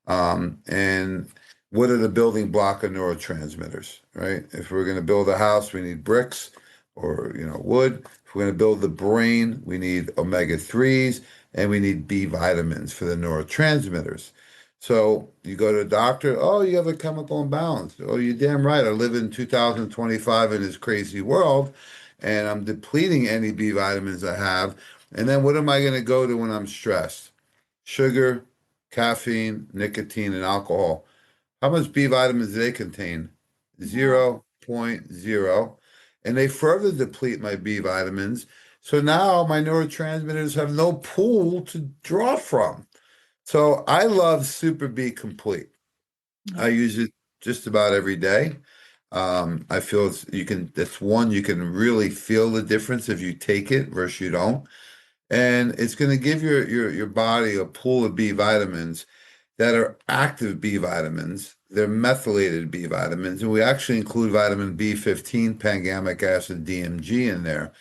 and what are the building block of neurotransmitters, right? If we're going to build a house, we need bricks or wood. If we're going to build the brain, we need omega-3s and we need B vitamins for the neurotransmitters. So you go to a doctor, oh, you have a chemical imbalance. Oh, you're damn right. I live in 2025 in this crazy world, and I'm depleting any B vitamins I have. And then what am I going to go to when I'm stressed? Sugar, caffeine, nicotine, and alcohol. How much B vitamins do they contain? Yeah. 0.0. And they further deplete my B vitamins. So now my neurotransmitters have no pool to draw from. So I love Super B Complete. I Yeah. use it just about every day. I feel it's one you can really feel the difference if you take it versus you don't. And it's going to give your body a pool of B vitamins that are active B vitamins. They're methylated B vitamins, and we actually include vitamin B15, pangamic acid, DMG in there.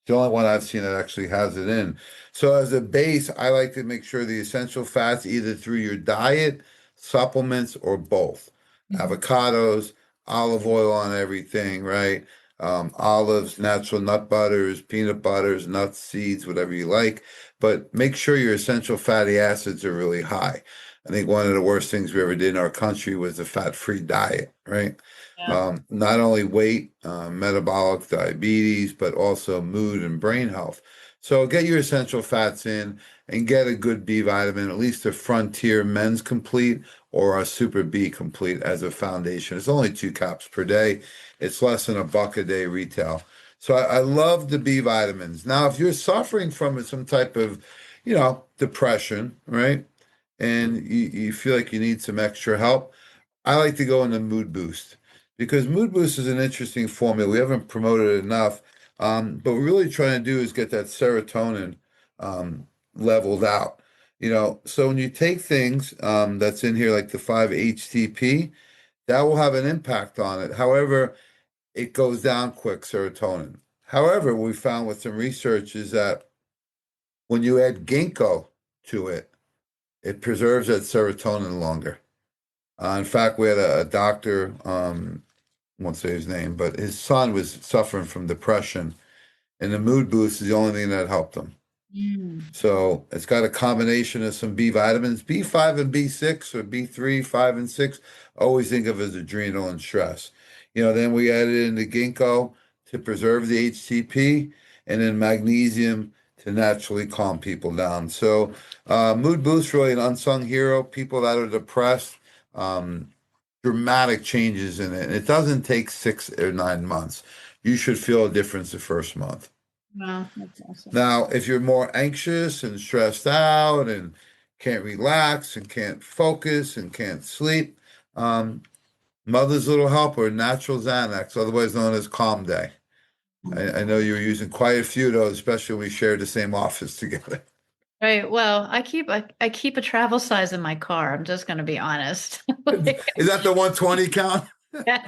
The only one I've seen that actually has it in. So as a base, I like to make sure the essential fats either through your diet, supplements, or both. Mhm. Avocados, olive oil on everything, right? Olives, natural nut butters, peanut butters, nuts, seeds, whatever you like. But make sure your essential fatty acids are really high. I think one of the worst things we ever did in our country was the fat-free diet, right? Yeah. Not only weight, metabolic diabetes, but also mood and brain health. So get your essential fats in and get a good B vitamin, at least a Frontier Men's Complete or a Super B Complete as a foundation. It's only 2 caps per day. It's less than $1 a day retail. So I love the B vitamins. Now, if you're suffering from some type of, depression, right? And you feel like you need some extra help, I like to go into Mood Boost because Mood Boost is an interesting formula. We haven't promoted it enough, but what we're really trying to do is get that serotonin leveled out. So when you take things that's in here, like the 5-HTP, that will have an impact on it. However, it goes down quick, serotonin. However, what we found with some research is that when you add ginkgo to it, it preserves that serotonin longer. In fact, we had a doctor, I won't say his name, but his son was suffering from depression, and the mood boost is the only thing that helped him. Mm. So it's got a combination of some B vitamins, B5 and B6, or B3, 5, and 6. Always think of as adrenal and stress. Then we added in the ginkgo to preserve the HTP, and then magnesium to naturally calm people down. So mood boost really an unsung hero. People that are depressed, dramatic changes in it. And it doesn't take 6 or 9 months. You should feel a difference the first month. Wow, that's awesome. Now, if you're more anxious and stressed out and can't relax and can't focus and can't sleep, Mother's Little Help or Natural Xanax, otherwise known as Calm Day. I know you were using quite a few of those, especially when we shared the same office together. Right. Well, I keep a travel size in my car. I'm just going to be honest. Is that the 120 count? Yeah.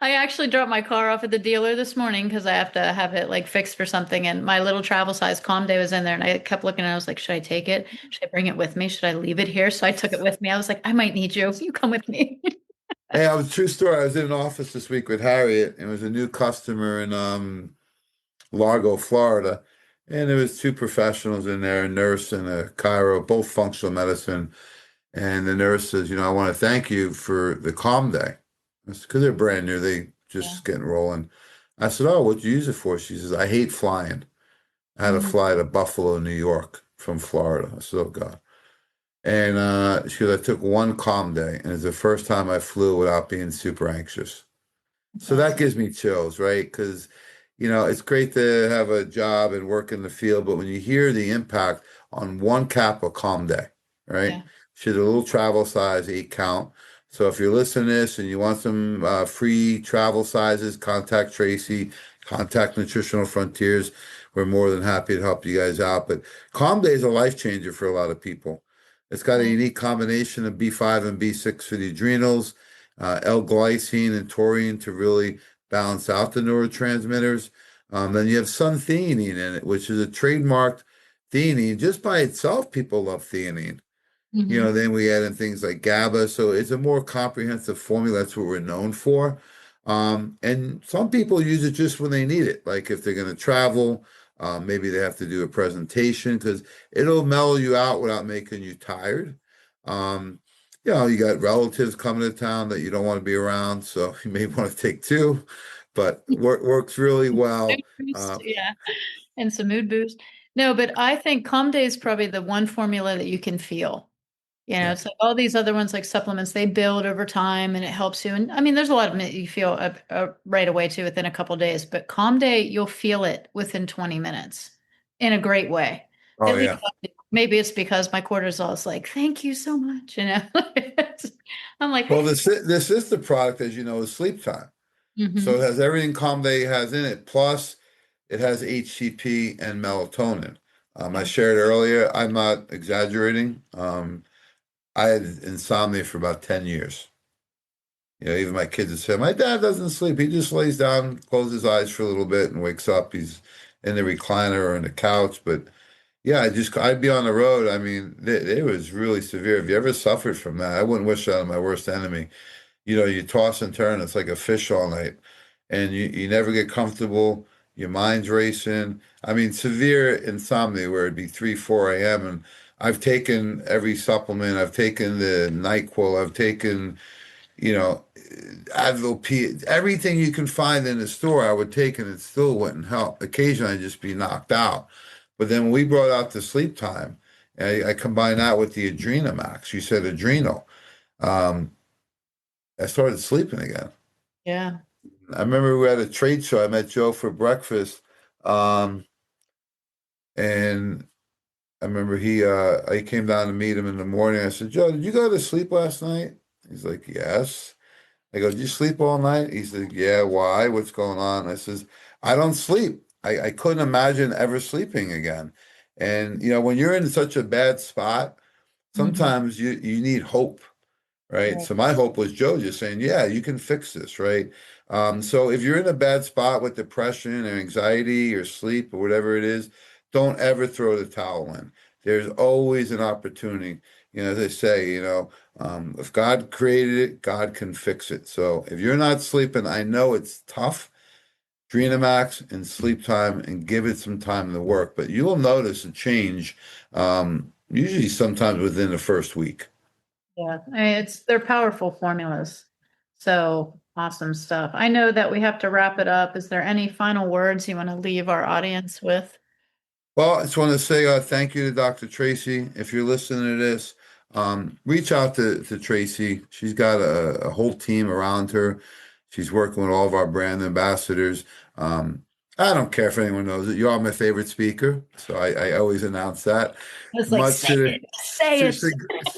I actually dropped my car off at the dealer this morning because I have to have it like fixed for something. And my little travel size Calm Day was in there. And I kept looking and I was like, should I take it? Should I bring it with me? Should I leave it here? So I took it with me. I was like, I might need you. You come with me. Hey, I was true story. I was in an office this week with Harriet, and it was a new customer in Largo, Florida. And there was two professionals in there, a nurse and a chiro, both functional medicine. And the nurse says, I want to thank you for the Calm Day. Because they're brand new, they Yeah. just getting rolling. I said, oh, what'd you use it for? She says, I hate flying. I had to Mhm. fly to Buffalo, New York from Florida. I said, oh God. And she goes, I took one Calm Day, and it's the first time I flew without being super anxious. That's So that awesome. gives me chills, right? Because, it's great to have a job and work in the field, but when you hear the impact on 1 cap of Calm Day, right? Yeah. She's a little travel size, 8 count. So if you're listening to this and you want some free travel sizes, contact Tracey, contact Nutritional Frontiers. We're more than happy to help you guys out. But Calm Day is a life changer for a lot of people. It's got a Yeah. unique combination of B5 and B6 for the adrenals, L-glycine and taurine to really balance out the neurotransmitters. Then you have sun-theanine in it, which is a trademarked theanine. Just by itself, people love theanine. Hmm. Then we add in things like GABA. So it's a more comprehensive formula. That's what we're known for. And some people use it just when they need it, like if they're going to travel, maybe they have to do a presentation because it'll mellow you out without making you tired. Um, you got relatives coming to town that you don't want to be around, so you may want to take two, but works really Mood well. boost. Uh, Yeah. And some mood boost. No, but I think Calm Day is probably the one formula that you can feel. yeah. It's like all these other ones, like supplements, they build over time and it helps you. And I mean, there's a lot of them that you feel right away too within a couple days, but Calm Day, you'll feel it within 20 minutes in a great way. Oh At least yeah. Maybe it's because my cortisol is like, thank you so much. I'm like, Well, this is the product, as you know, is sleep time. So it hmm has everything CalmDay has in it. Plus, it has HCP and melatonin. I shared earlier, I'm not exaggerating. I had insomnia for about 10 years. Even my kids would say, my dad doesn't sleep. He just lays down, closes his eyes for a little bit and wakes up. He's in the recliner or in the couch. But yeah, I'd be on the road. I mean, it was really severe. If you ever suffered from that, I wouldn't wish that on my worst enemy. You toss and turn. It's like a fish all night, and you never get comfortable. Your mind's racing. I mean, severe insomnia where it'd be 3, 4 a.m. And I've taken every supplement. I've taken the NyQuil. I've taken, you know, Advil P. Everything you can find in the store, I would take, and it still wouldn't help. Occasionally, I'd just be knocked out. But then when we brought out the sleep time, I combined that with the Adrenamax. You said adrenal. Um, I started sleeping again. yeah. I remember we were at a trade show. I met Joe for breakfast, um, and I remember I came down to meet him in the morning. I said, Joe, did you go to sleep last night? He's like, yes. I go, did you sleep all night? He said, yeah. Why? What's going on? I says, I don't sleep. I couldn't imagine ever sleeping again. And when you're in such a bad spot, hmm sometimes you need hope. Right. Right. So my hope was Joe just saying, yeah, you can fix this. Right. So if you're in a bad spot with depression or anxiety or sleep or whatever it is, don't ever throw the towel in. There's always an opportunity. As I say, if God created it, God can fix it. So if you're not sleeping, I know it's tough. Drenamax and sleep time and give it some time to work, but you'll notice a change, usually sometimes within the first week. Yeah. I mean, they're powerful formulas. So awesome stuff. I know that we have to wrap it up. Is there any final words you want to leave our audience with? Well, I just want to say thank you to Dr. Tracey. If you're listening to this, reach out to Tracey. She's got a whole team around her. She's working with all of our brand ambassadors. I don't care if anyone knows it. You are my favorite speaker, so I always announce that. I was like, Much say it, say it.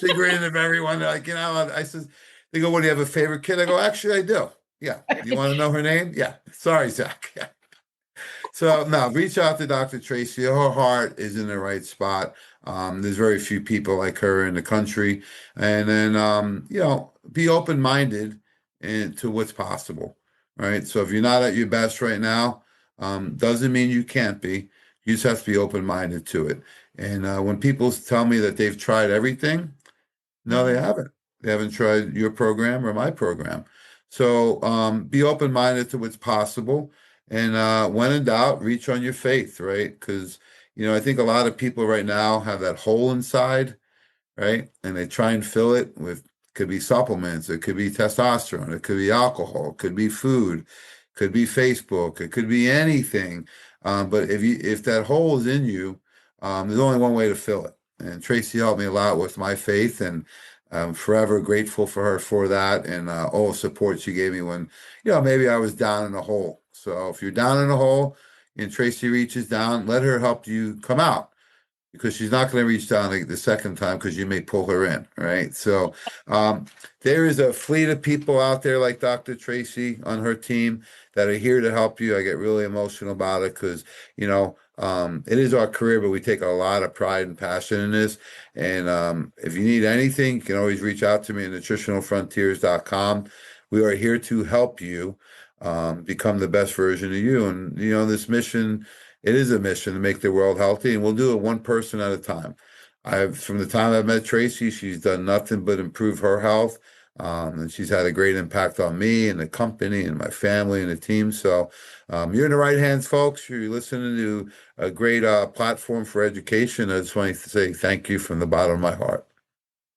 chagrin of everyone, like, I says, they go, what, do you have a favorite kid? I go, actually, I do. Yeah. You want to know her name? Yeah. Sorry, Zach. Yeah. So now reach out to Dr. Tracy. Her heart is in the right spot. There's very few people like her in the country. And then, be open-minded to what's possible, right? So if you're not at your best right now, doesn't mean you can't be. You just have to be open-minded to it. And when people tell me that they've tried everything, no, they Mhm. haven't. They haven't tried your program or my program. So be open-minded to what's possible. And when in doubt, reach on your faith, right? Because, I think a lot of people right now have that hole inside, right? And they try and fill it with, could be supplements, it could be testosterone, it could be alcohol, it could be food, could be Facebook, it could be anything. But if that hole is in you, there's only one way to fill it. And Tracy helped me a lot with my faith, and I'm forever grateful for her for that and all the support she gave me when, maybe I was down in a hole. So if you're down in a hole and Tracy reaches down, let her help you come out because she's not going to reach down the second time because you may pull her in, right? So um, there is a fleet of people out there like Dr. Tracy on her team that are here to help you. I get really emotional about it because, it is our career, but we take a lot of pride and passion in this. And if you need anything, you can always reach out to me at nutritionalfrontiers.com. We are here to help you become the best version of you. And, this mission, it is a mission to make the world healthy, and we'll do it one person at a time. From the time I've met Tracy, she's done nothing but improve her health. And she's had a great impact on me and the company and my family and the team. So you're in the right hands, folks. You're listening to a great platform for education. I just want to say thank you from the bottom of my heart.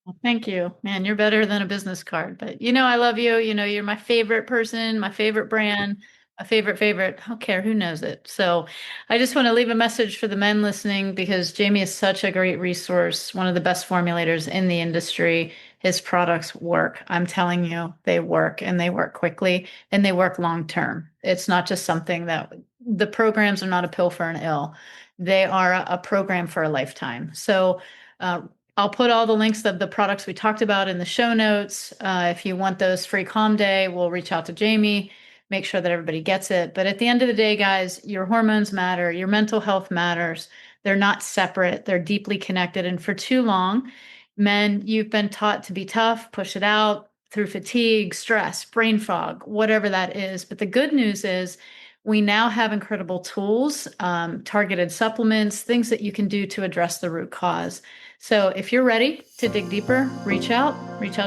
Well, thank you, man. You're better than a business card, but I love you. You're my favorite person, my favorite brand, my favorite. I don't care who knows it. So I just want to leave a message for the men listening because Jamie is such a great resource, one of the best formulators in the industry. His products work. I'm telling you, they work and they work quickly and they work long term. It's not just something that the programs are not a pill for an ill. They are a program for a lifetime. So uh, I'll put all the links of the products we talked about in the show notes. If you want those free Calm Day, we'll reach out to Jamie, make sure that everybody gets it. But at the end of the day, guys, your hormones matter, your mental health matters. They're not separate, they're deeply connected. And for too long, men, you've been taught to be tough, push it out through fatigue, stress, brain fog, whatever that is. But the good news is we now have incredible tools, targeted supplements, things that you can do to address the root cause. So if you're ready to dig deeper, reach out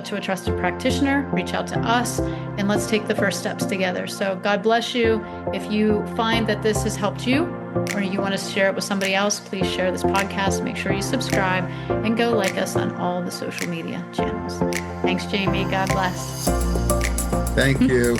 to a trusted practitioner, reach out to us, and let's take the first steps together. So God bless you. If you find that this has helped you, or you want to share it with somebody else, please share this podcast. Make sure you subscribe and go like us on all the social media channels. Thanks, Jamie. God bless. Thank you.